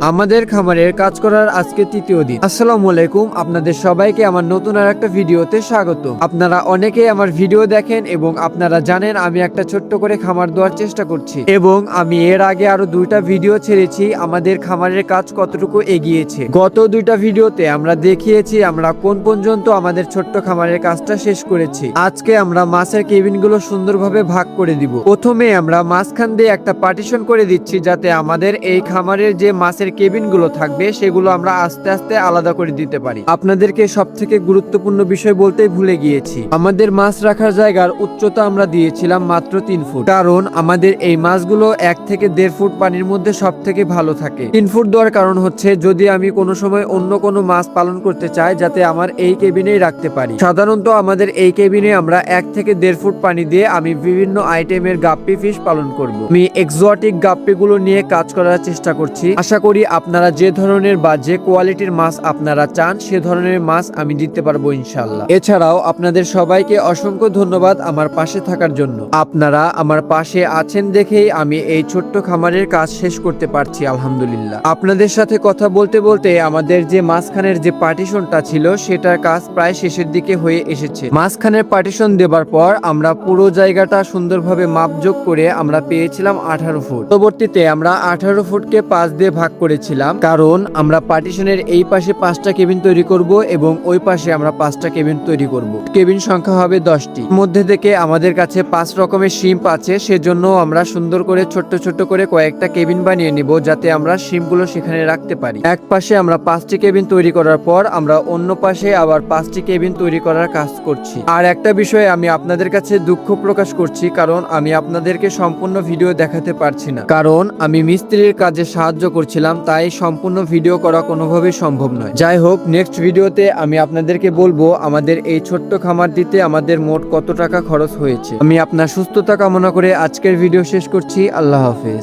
আমাদের খামারের কাজ করার আজকে তৃতীয় দিন। আসসালামু আলাইকুম, আপনাদের সবাইকে আমার নতুন আর একটা ভিডিওতে স্বাগত। আপনারা অনেকেই আমার ভিডিও দেখেন এবং আপনারা জানেন আমি একটা ছোট্ট করে খামার দেওয়ার চেষ্টা করছি এবং আমি এর আগে আরো 2টা ভিডিও ছেড়েছি আমাদের খামারের কাজ কতটুকু এগিয়েছে। গত 2টা ভিডিওতে আমরা দেখিয়েছি আমরা কোন পর্যন্ত আমাদের ছোট্ট খামারের কাজটা শেষ করেছি। আজকে আমরা মাছের কেবিনগুলো সুন্দরভাবে ভাগ করে দিব। প্রথমে আমরা মাঝখান দিয়ে একটা পার্টিশন করে দিচ্ছি যাতে আমাদের এই খামারের যে মাছের কেবিনগুলো থাকবে সেগুলো আমরা আস্তে আস্তে আলাদা করে দিতে পারি। আপনাদেরকে সবথেকে গুরুত্বপূর্ণ বিষয় বলতেই ভুলে গিয়েছি, আমাদের মাছ রাখার জায়গার উচ্চতা আমরা দিয়েছিলাম মাত্র 3 ফুট, কারণ আমাদের এই মাছগুলো 1 থেকে 1.5 ফুট পানির মধ্যে সব থেকে ভালো থাকে। 3 ফুট দেওয়ার কারণ হচ্ছে যদি আমি কোনো সময় অন্য কোনো মাছ পালন করতে চাই যাতে আমার এই কেবিনেই রাখতে পারি। সাধারণত আমাদের এই কেবিনে আমরা 1 থেকে 1.5 ফুট পানি দিয়ে আমি বিভিন্ন আইটেমের গাপ্পি ফিশ পালন করব। আমি এক্সোটিক গাপ্পিগুলো নিয়ে কাজ করার চেষ্টা করছি। আশা করি আপনারা যে ধরনের বা যে কোয়ালিটির মাছ আপনারা চান সে ধরনের মাছ আমি দিতে পারবো ইনশাল্লাহ। এছাড়াও আপনাদের সবাইকে অসংখ্য ধন্যবাদ আমার পাশে থাকার জন্য। আপনারা আমার পাশে আছেন দেখেই আমি এই ছোট্ট খামারের কাজ শেষ করতে পারছি আলহামদুলিল্লাহ। আপনাদের সাথে কথা বলতে বলতে আমাদের যে মাঝখানের যে পার্টিশনটা ছিল সেটার কাজ প্রায় শেষের দিকে হয়ে এসেছে। মাঝখানের পার্টিশন দেবার পর আমরা পুরো জায়গাটা সুন্দরভাবে মাপযোগ করে আমরা পেয়েছিলাম 18 ফুট। পরবর্তীতে আমরা 18 ফুটকে 5 দিয়ে ভাগ করেছিলাম, কারণ আমরা পার্টিশনের এই পাশে 5টা কেবিন তৈরি করব এবং ওই পাশে আমরা 5টা কেবিন তৈরি করব। কেবিন সংখ্যা হবে 10টি। মধ্যে থেকে আমাদের কাছে 5 রকমের শিম্প আছে, সেজন্য আমরা সুন্দর করে ছোট্ট ছোট্ট করে কয়েকটা কেবিন বানিয়ে নিব যাতে আমরা শিম্পগুলো সেখানে রাখতে পারি। এক পাশে আমরা 5টি কেবিন তৈরি করার পর আমরা অন্য পাশে আবার 5টি কেবিন তৈরি করার কাজ করছি। আর একটা বিষয়ে আমি আপনাদের কাছে দুঃখ প্রকাশ করছি, কারণ আমি আপনাদেরকে সম্পূর্ণ ভিডিও দেখাতে পারছি না, কারণ আমি মিস্ত্রির কাজে সাহায্য করছিলাম, তাই সম্পূর্ণ ভিডিও করা কোনোভাবেই সম্ভব নয়। যাই হোক, নেক্সট ভিডিওতে আমি আপনাদেরকে বলবো আমাদের এই ছোট্ট খামার দিতে আমাদের মোট কত টাকা খরচ হয়েছে। আমি আপনার সুস্থতা কামনা করে আজকের ভিডিও শেষ করছি। আল্লাহ হাফেজ।